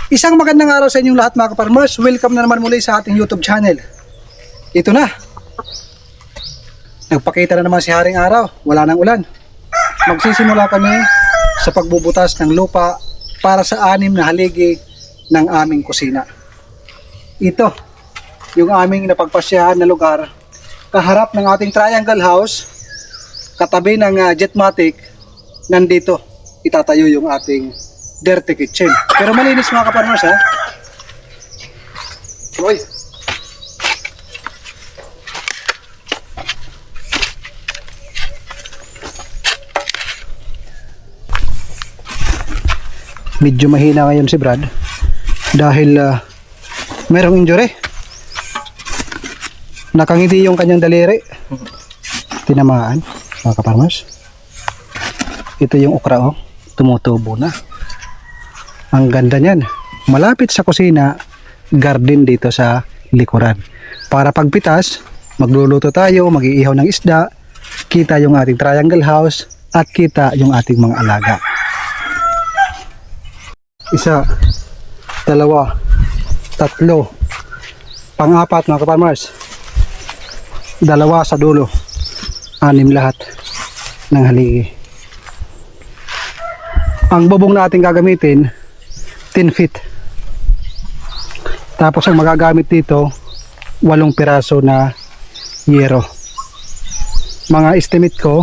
Isang magandang araw sa inyong lahat mga ka-farmers. Welcome na naman muli sa ating YouTube channel. Ito na. Nagpakita na naman si Haring Araw. Wala nang ulan. Magsisimula kami sa pagbubutas ng lupa para sa 6 na haligi ng aming kusina. Ito, yung aming napagpasyahan na lugar. Kaharap ng ating triangle house, katabi ng Jetmatic, nandito itatayo yung ating dirty kitchen. Pero malinis mga ka-farmers ha. Uy. Medyo mahina ngayon si Brad dahil merong injury. Nakangiti yung kanyang daliri. Tinamaan mga ka-farmers. Ito yung okra oh. Tumutubo na. Ang ganda niyan. Malapit sa kusina, garden dito sa likuran. Para pagpitas, magluluto tayo, mag-iihaw ng isda, kita yung ating triangle house, at kita yung ating mga alaga. Isa, dalawa, tatlo, pang-apat mga ka-farmers. Dalawa sa dulo, 6 lahat ng haligi. Ang bubong na ating gagamitin 10 feet. Tapos ang magagamit dito 8 piraso na yero. Mga estimate ko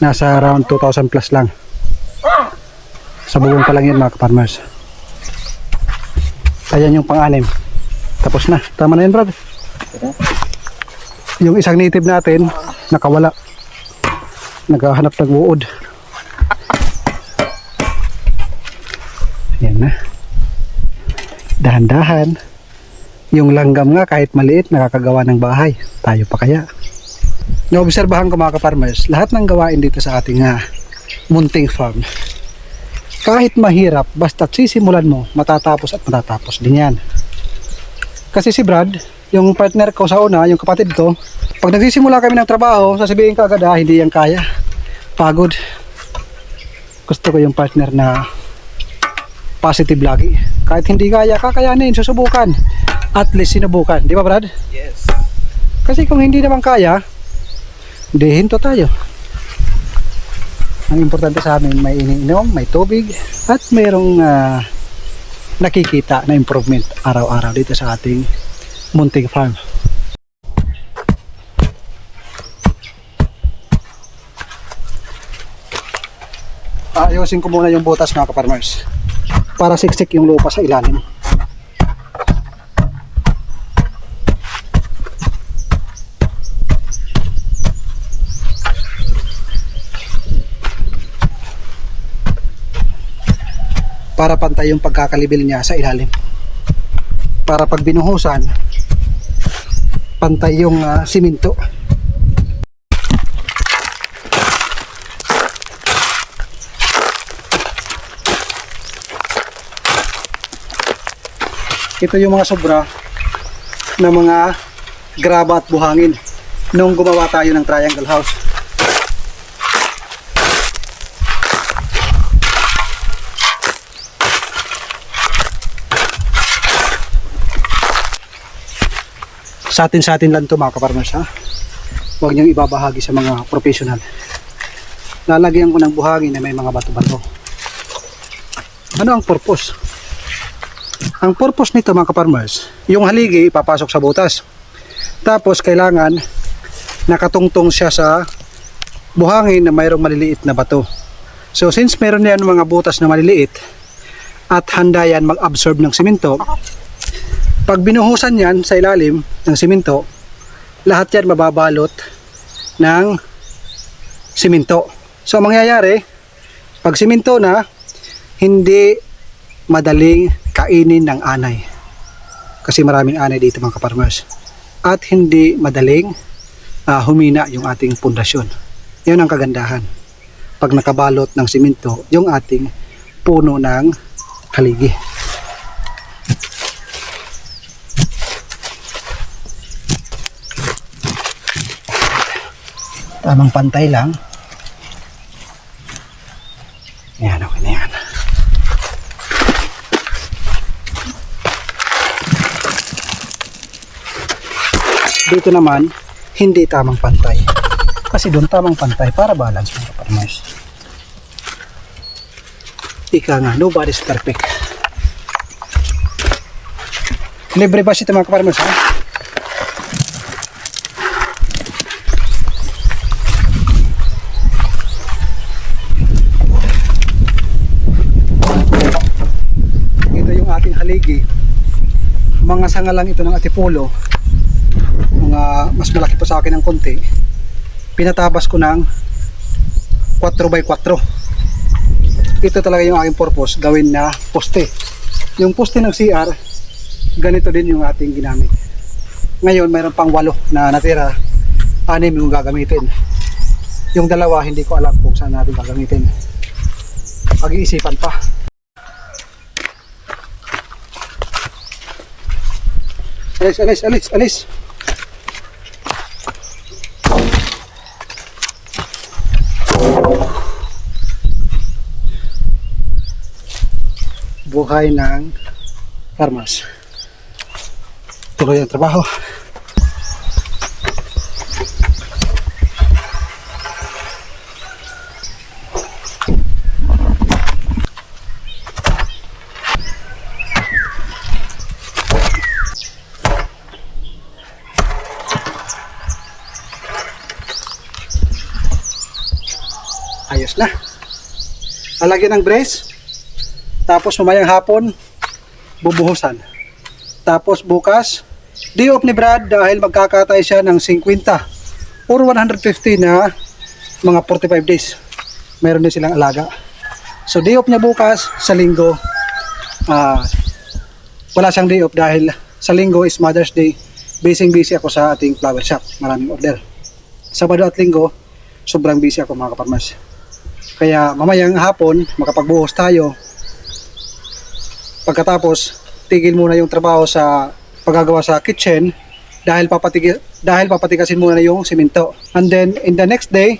nasa around 2,000 plus lang. Sa bubong pa lang yan mga ka-farmers. Ayan yung pang-6. Tapos na. Tama na yan Brad. Yung isang native natin nakawala. Naghahanap ng uod. Yan na. Dahan-dahan. Yung langgam nga kahit maliit nakakagawa ng bahay. Tayo pa kaya. Naobserbahan ko mga ka-farmers, lahat ng gawain dito sa ating munting farm, kahit mahirap, basta't sisimulan mo, matatapos at matatapos din yan. Kasi si Brad, yung partner ko sa una, yung kapatid ko, pag nagsisimula kami ng trabaho, sasabihin ka agad hindi yan kaya. Pagod. Gusto ko yung partner na positive lagi. Kahit hindi kaya, kakayanin, susubukan. At least sinubukan. Di ba Brad? Yes. Kasi kung hindi naman kaya, di hinto tayo. Ang importante sa amin, may iniinom, may tubig, at mayroong nakikita na improvement araw-araw dito sa ating munting farm. Ayusin ko muna yung butas mga ka-farmers para siksik yung lupa sa ilalim. Para pantay yung pagkakalibil niya sa ilalim. Para pag binuhusan, pantay yung siminto. Ito yung mga sobra na mga graba at buhangin nung gumawa tayo ng triangle house. Sa atin lang ito mga ka-farmers ha. Huwag niyong ibabahagi sa mga professional. Lalagyan ko ng buhangin na may mga bato-bato. Ano ang purpose? Ang purpose nito mga ka-farmers, yung haligi ipapasok sa butas. Tapos kailangan nakatungtong siya sa buhangin na mayroong maliliit na bato. So since meron yan mga butas na maliliit at handa yan mag-absorb ng simento, pag binuhusan yan sa ilalim ng simento, lahat yan mababalot ng simento. So ang mangyayari, pag simento na, hindi madaling kainin ng anay. Kasi maraming anay dito mga ka-farmers. At hindi madaling humina yung ating pundasyon. Yan ang kagandahan. Pag nakabalot ng simento, yung ating puno ng haligi. Tamang pantay lang. Yan, okay na yan. Dito naman, hindi tamang pantay. Kasi doon tamang pantay para balance mga kaparmers. Ika nga, nobody's perfect. Libre ba siya mga kaparmers, ha? Ito yung ating haligi. Mga sanga lang ito ng Antipolo. Mga mas malaki po sa akin ng konti. Pinatabas ko ng 4x4. Ito talaga yung aking purpose, gawin na poste. Yung poste ng CR, ganito din yung ating ginamit. Ngayon mayroon pang 8 na natira, 6 yung gagamitin. Yung 2 hindi ko alam kung saan natin gagamitin. Pag-iisipan pa. Alis. Buhay ng farmers. Tuloy ang trabaho. Ayos na. Lalagyan ng brace. Tapos mamayang hapon, bubuhusan. Tapos bukas, day off ni Brad dahil magkakatay siya ng 50 or 150 na mga 45 days. Meron din silang alaga. So day off niya bukas, sa linggo, wala siyang day off dahil sa linggo is Mother's Day. Busy ako sa ating flower shop. Maraming order. Sabado at linggo, sobrang busy ako mga kaparmas. Kaya mamayang hapon, makapagbuhos tayo. Pagkatapos, tigil muna yung trabaho sa paggagawa sa kitchen dahil papatigasin muna yung simento. And then, in the next day,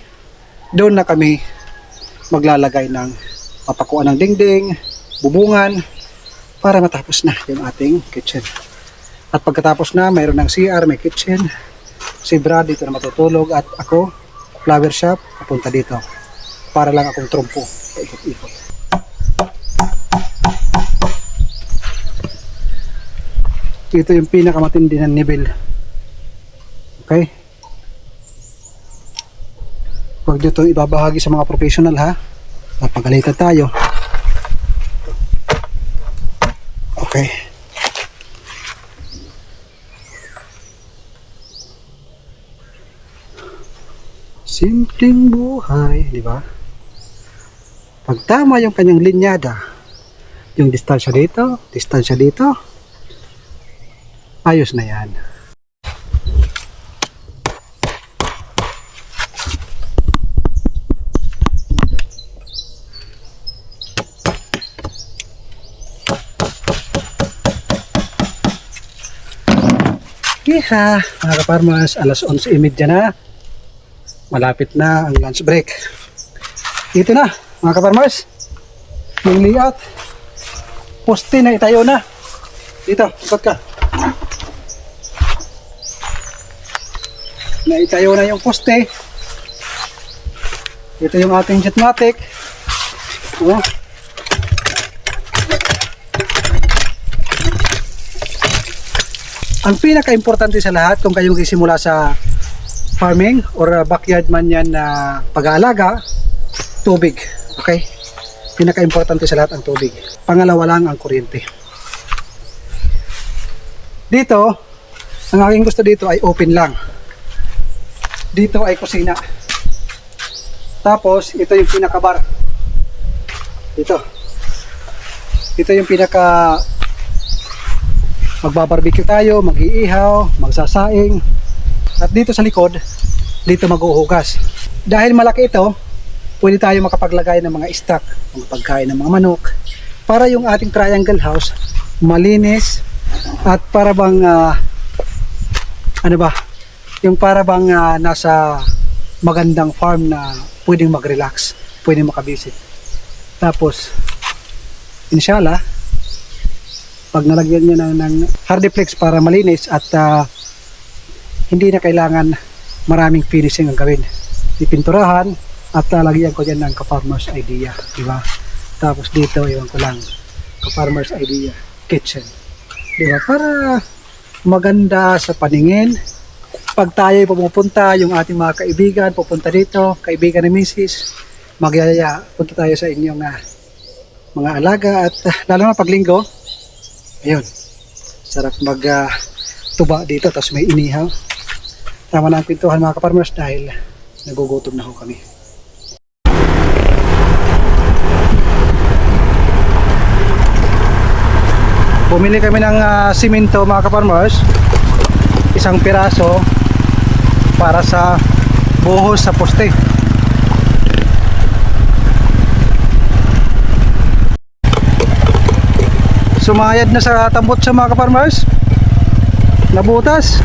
doon na kami maglalagay ng papakuan ng dingding, bubungan, para matapos na yung ating kitchen. At pagkatapos na, mayroon ng CR, may kitchen. Si Brad dito na matutulog at ako, flower shop, papunta dito. Para lang akong trumpo. Ikot-ikot. Ito yung pinakamatindi ng nibil. Okay? Huwag nyo itong ibabahagi sa mga professional, ha? Napagalitan tayo. Okay. Simpleng buhay, di ba? Pag tama yung kanyang linyada, yung distansya dito, ayos na yan. Iha, mga kaparmas, alas 11:30 na. Malapit na ang lunch break. Dito na, mga kaparmas. Yung layout. Poste na itayo na. Dito, ikot ka. Naitayo na yung poste. Ito yung ating Jetmatic. Oh. Ang pinaka-importante sa lahat kung kayo magsisimula sa farming or backyard man yan na pag-aalaga, tubig. Okay? Pinaka-importante sa lahat ang tubig. Pangalawa lang ang kuryente. Dito, ang aking gusto dito ay open lang. Dito ay kusina. Tapos, ito yung pinaka-bar. Ito yung pinaka magbabarbecue tayo, mag-iihaw, magsasaing. At dito sa likod, dito mag-uhugas. Dahil malaki ito, pwede tayo makapaglagay ng mga stock, mga pagkain ng mga manok, para yung ating triangle house malinis at para bang yung para bang nasa magandang farm na pwedeng mag-relax, pwedeng makabisit. Tapos inshallah, pag nalagyan niya ng hardiplex para malinis at hindi na kailangan maraming finishing ang gawin. Ipinturahan at lalagyan ko dyan ng ka-farmer's idea, di ba? Tapos dito, iwan ko lang, ka-farmer's idea kitchen, di ba? Para maganda sa paningin. Pag tayo pumupunta, yung ating mga kaibigan pupunta dito, kaibigan ni Mrs., magyaya, punta tayo sa inyong mga alaga. At lalo na pag linggo, ayun, sarap mag tuba dito, tapos may inihaw. Tama na ang pintuhan mga ka-farmers dahil nagugutom na ho kami. Bumili kami ng simento mga ka-farmers, isang piraso para sa buhos sa poste. Sumayad na sa tambot sa mga ka-farmers, nabutas.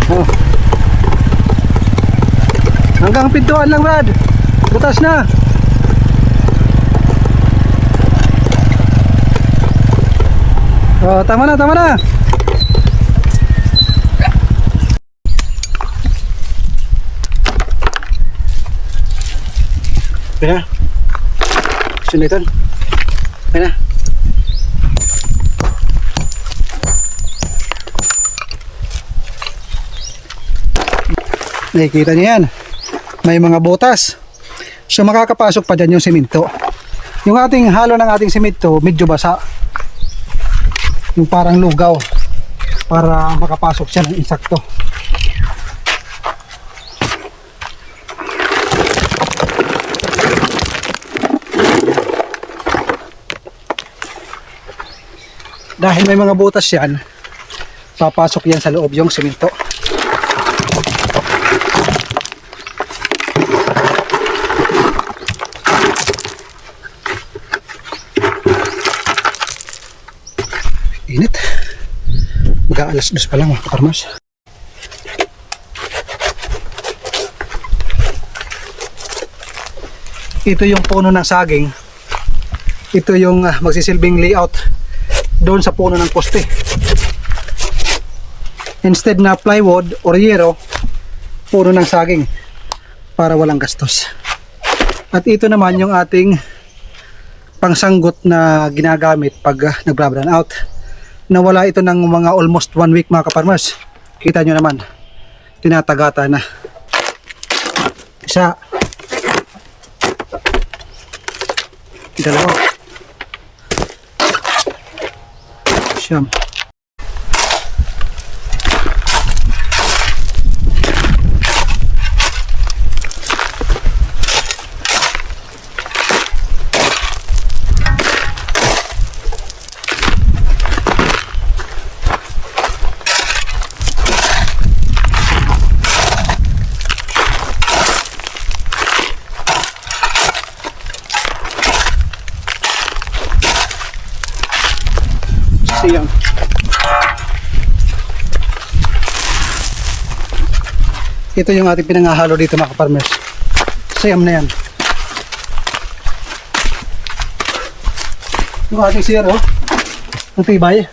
Oh. Hanggang pintuan lang Brad, butas na. Oh, tama na, tama na. Pera. Sunitan. Pera. Nakikita niyo yan. May mga butas. So makakapasok pa dyan yung simento. Yung ating halo ng ating simento medyo basa. Yung parang lugaw. Para makapasok siya ng insakto. Dahil may mga butas yan, papasok yan sa loob yung simento. Init. Mag-aalas 2 pa lang mga ka-farmers. Ito yung puno ng saging. Ito yung magsisilbing layout doon sa puno ng poste. Instead na plywood or yero, puno ng saging para walang gastos. At ito naman yung ating pangsanggot na ginagamit pag nag-brown out. Nawala ito ng mga almost 1 week mga ka-farmers. Kita nyo naman, tinatagata na. Isa, dalawa, siyam. Siyam. Ito yung ating pinangahalo dito mga ka-farmers. Siyam na yan. Yung ating siro, ang tibay.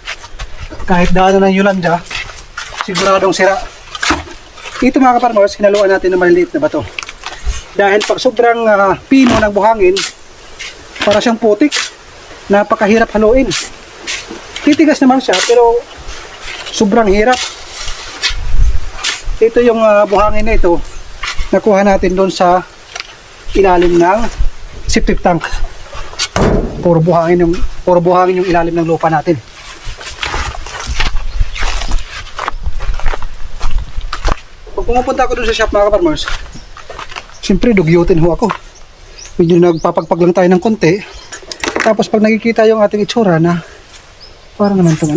Kahit daanan ng Yolanda, siguradong sira. Ito mga ka-farmers, hinaluan natin ng maliliit na bato. Dahil pag sobrang pino ng buhangin, para siyang putik, napakahirap haluin. Titigas naman siya pero sobrang hirap. Ito yung buhangin na ito, nakuha natin doon sa ilalim ng septic tank. Puro buhangin yung ilalim ng lupa natin. Pag pumupunta ako doon sa shop mga ka-farmers, siyempre dugyutin ho ako. Medyo nagpapagpag lang tayo ng konti. Tapos pag nakikita yung ating itsura na parang naman itong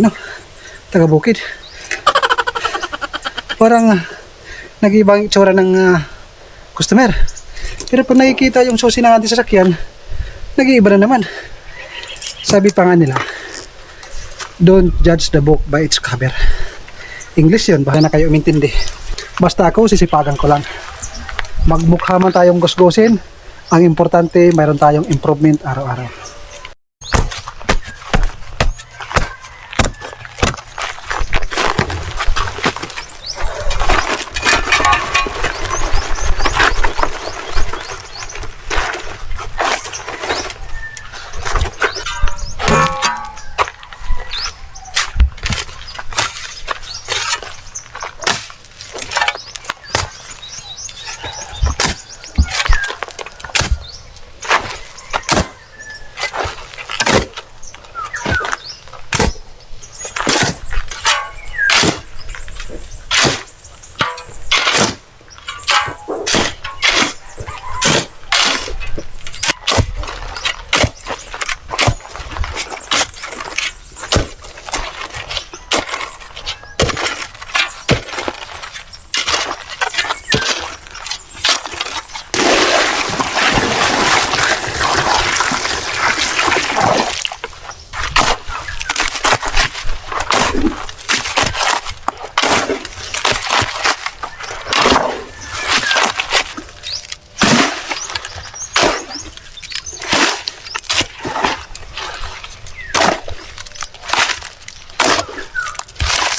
taga-bukid, parang nag-ibang itsura ng customer. Pero pag nakikita yung susi ng ating sasakyan, nag-iiba na naman. Sabi pa nga nila, don't judge the book by its cover. English yun, baka na kayo umintindi. Basta ako, sisipagan ko lang. Magmukha man tayong gusgusin, ang importante, mayroon tayong improvement araw-araw.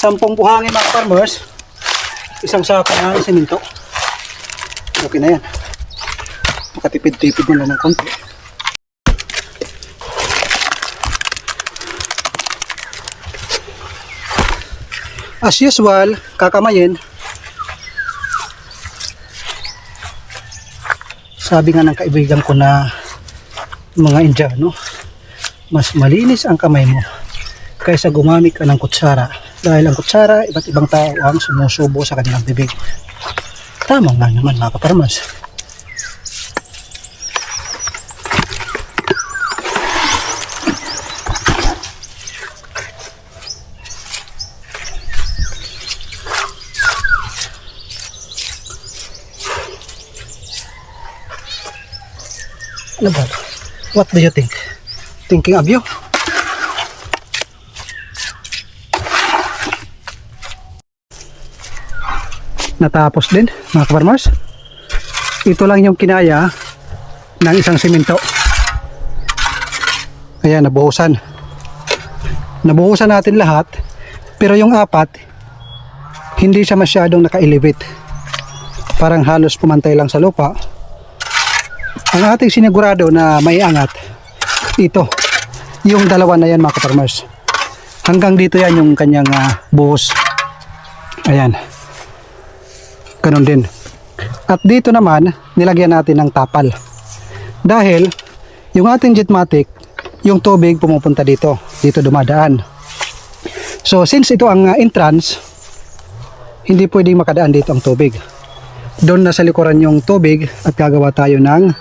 10 buhangin mga farmers, isang sako ng siminto. Okay na yan. Makatipid-tipid mo lang ng konti. As usual, kakamayin. Sabi nga ng kaibigan ko na mga Indiano, mas malinis ang kamay mo kaysa gumamit ka ng kutsara. Dahil ang kutsara, iba't ibang tao ang sumusubo sa kanilang bibig. Tama nga naman mga kaparmas. Ano ba? What do you think? Thinking of you? Natapos din mga kaparmers. Ito lang yung kinaya ng isang simento. Ayan, nabuhusan. Nabuhusan natin lahat, pero yung apat hindi siya masyadong naka-elevate. Parang halos pumantay lang sa lupa. Ang ating sinigurado na may angat, ito, yung dalawa na yan mga kaparmers. Hanggang dito yan yung kanyang buhos. Ayan. Ganun din. At dito naman, nilagyan natin ng tapal. Dahil, yung ating Jetmatic, yung tubig pumupunta dito. Dito dumadaan. So, since ito ang entrance, hindi pwedeng makadaan dito ang tubig. Doon na sa likuran yung tubig at gagawa tayo ng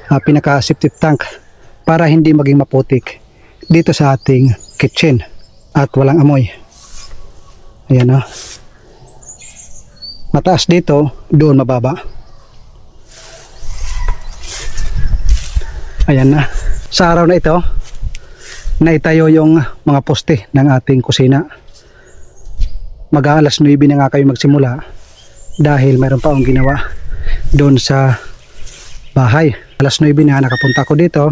pinaka-septic tank para hindi maging maputik dito sa ating kitchen at walang amoy. Ayan na. Mataas dito, doon mababa. Ayan na. Sa araw na ito, naitayo yung mga poste ng ating kusina. Mag-aalas 9 na nga kayo magsimula dahil mayroon pa akong ginawa doon sa bahay. Alas 9 na nakapunta ako dito.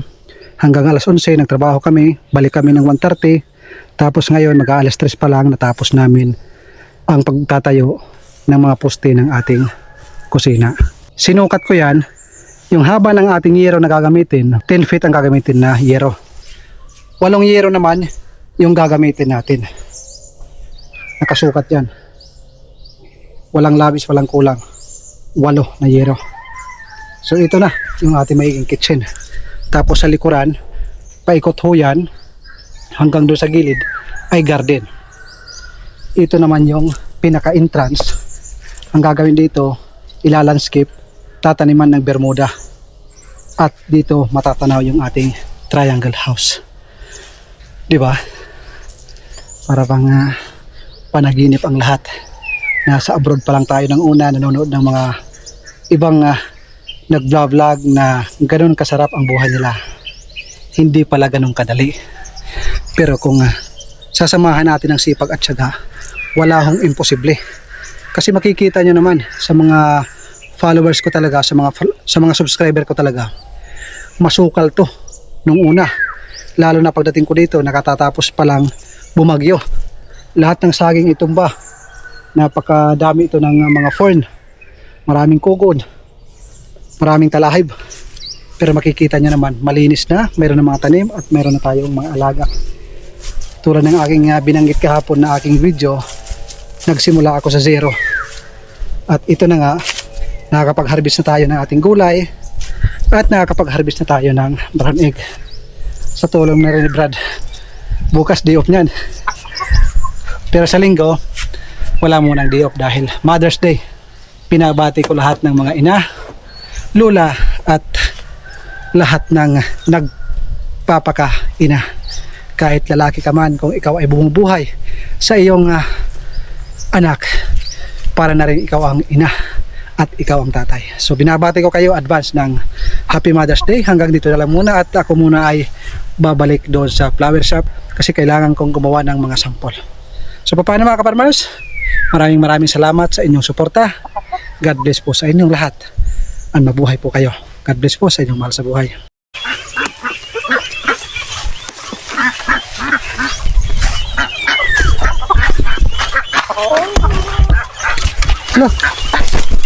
Hanggang alas 11 nagtrabaho kami. Balik kami ng 1:30. Tapos ngayon mag-aalas 3 pa lang natapos namin ang pagtatayo ng mga poste ng ating kusina. Sinukat ko yan. Yung haba ng ating yero na gagamitin, 10 feet ang gagamitin na yero. 8 yero naman yung gagamitin natin. Nakasukat yan. Walang labis, walang kulang. 8 na yero. So ito na yung ating magiging kitchen. Tapos sa likuran, paikot ho yan hanggang doon sa gilid ay garden. Ito naman yung pinaka-entrance. Ang gagawin dito, ilalandscape, tataniman ng Bermuda. At dito matatanaw yung ating triangle house. 'Di ba? Para bang panaginip ang lahat. Nasa abroad pa lang tayo ng una, nanonood ng mga ibang nag-vlog na ganoon kasarap ang buhay nila. Hindi pala ganoon kadali. Pero kung sasamahan natin ng sipag at tiyaga, wala hong imposible. Kasi makikita nyo naman sa mga followers ko talaga, sa mga subscriber ko talaga, masukal to nung una. Lalo na pagdating ko dito, nakatatapos pa lang bumagyo. Lahat ng saging itumba. Napakadami ito ng mga fern. Maraming kugod. Maraming talahib. Pero makikita nyo naman, malinis na. Mayroon na mga tanim at mayroon na tayong mga alaga. Tulad ng aking binanggit kahapon na aking video, nagsimula ako sa zero. At ito na nga, nakakapag-harvest na tayo ng ating gulay at nakakapag-harvest na tayo ng brown egg. Sa tulong na rin ni Brad. Bukas day off nyan. Pero sa linggo, wala munang day off dahil Mother's Day. Pinabati ko lahat ng mga ina, lula at lahat ng nagpapaka-ina. Kahit lalaki ka man, kung ikaw ay bumubuhay sa iyong anak, para na rin ikaw ang ina at ikaw ang tatay. So binabati ko kayo advance ng Happy Mother's Day. Hanggang dito na lang muna at ako muna ay babalik doon sa flower shop kasi kailangan kong gumawa ng mga sample. So paano mga kaparmers? Maraming salamat sa inyong suporta. God bless po sa inyong lahat. At mabuhay po kayo. God bless po sa inyong mahal sa buhay. Hala,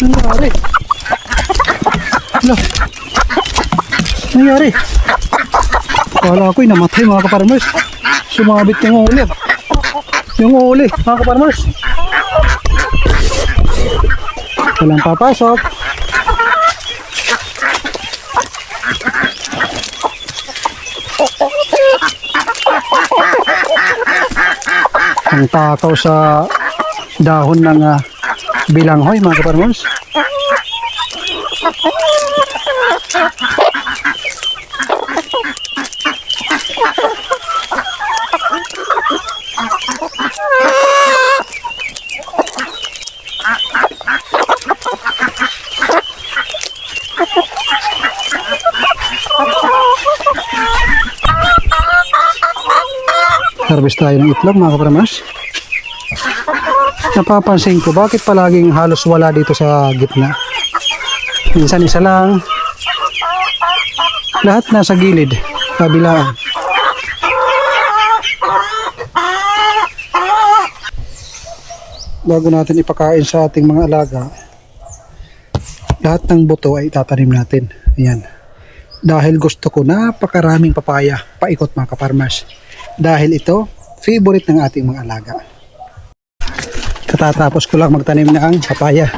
nangyari? Hala, nangyari? Kala ko'y namatay mga kaparmers. Sumabit yung uli. Yung uli mga kaparmers. Walang papasok. Ang takaw sa dahon ng bilanghoy mga kaparmers. Harvest tayo ng itlog mga kaparmers. Napapansin ko bakit palaging halos wala dito sa gitna. Minsan isa lang. Lahat nasa gilid, kabilaan. Bago natin ipakain sa ating mga alaga, lahat ng buto ay itatanim natin. Ayan. Dahil gusto ko napakaraming papaya paikot mga kaparmers. Dahil ito, favorite ng ating mga alaga. Katatapos ko lang magtanim ng papaya.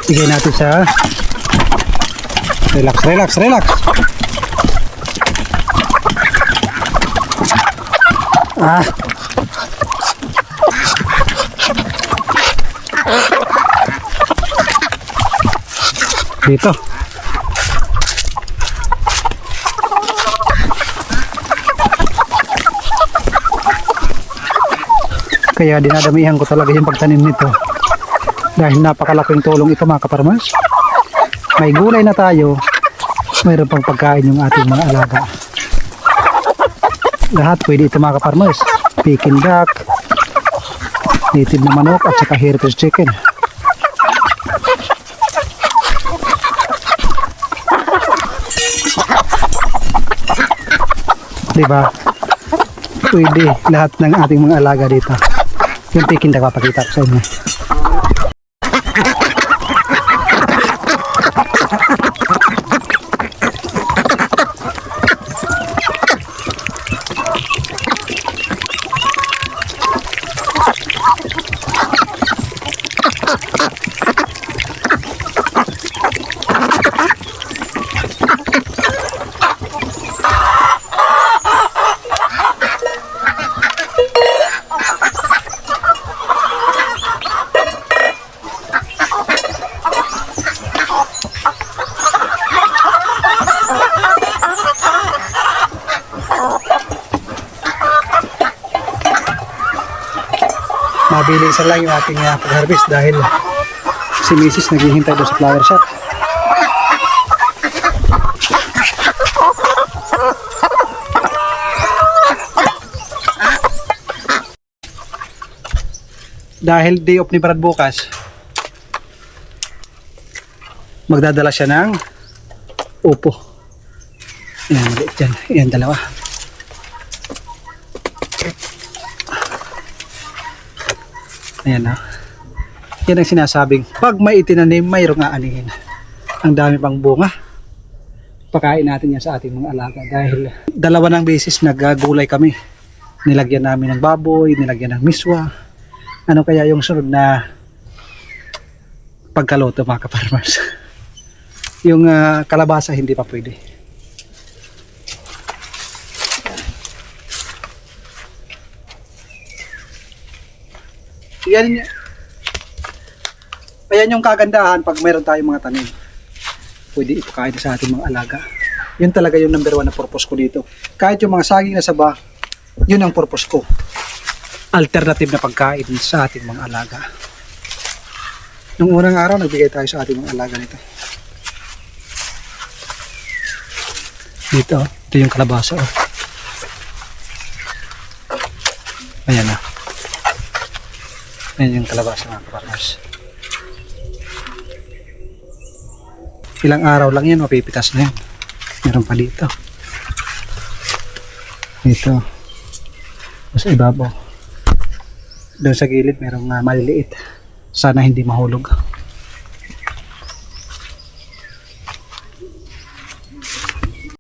Igay natin sa relax. Dito. Kaya dinadamihan ko talaga yung pagtanim nito. Dahil napakalaking tulong ito mga kaparmers. May gulay na tayo, mayroon pang pagkain yung ating mga alaga. Lahat pwede ito mga kaparmers. Peking duck, native na manok at saka heritage chicken. Diba? Pwede lahat ng ating mga alaga dito. Yung peking duck papakita ko sa inyo. Mabilisan lang yung ating pag-harvest dahil si Mrs. naghihintay doon sa flower shop. Dahil day off ni Brad bukas, magdadala siya ng upo. Yan, maliit dyan. Yan, dalawa. Ayan na. Yan ang sinasabing pag may itinanim, mayroong aanihin. Ang dami pang bunga. Pakain natin yan sa ating mga alaga dahil dalawa ng beses naggulay kami. Nilagyan namin ng baboy, nilagyan ng miswa. Ano kaya yung sunod na pagkaloto mga kaparmers? Yung kalabasa hindi pa pwede. Ayan yung kagandahan pag mayroon tayong mga tanim. Pwede ipakain sa ating mga alaga. Yun talaga yung number 1 na purpose ko dito. Kahit yung mga saging na saba, yun ang purpose ko. Alternative na pagkain sa ating mga alaga. Nung unang araw, nagbigay tayo sa ating mga alaga nito. Dito, ito yung kalabasa. Ayan na. Ayan yung kalabasa mga kapartners. Ilang araw lang yan, mapipitas na yan. Meron pa dito. Dito. Sa ibabaw. Doon sa gilid merong maliliit. Sana hindi mahulog.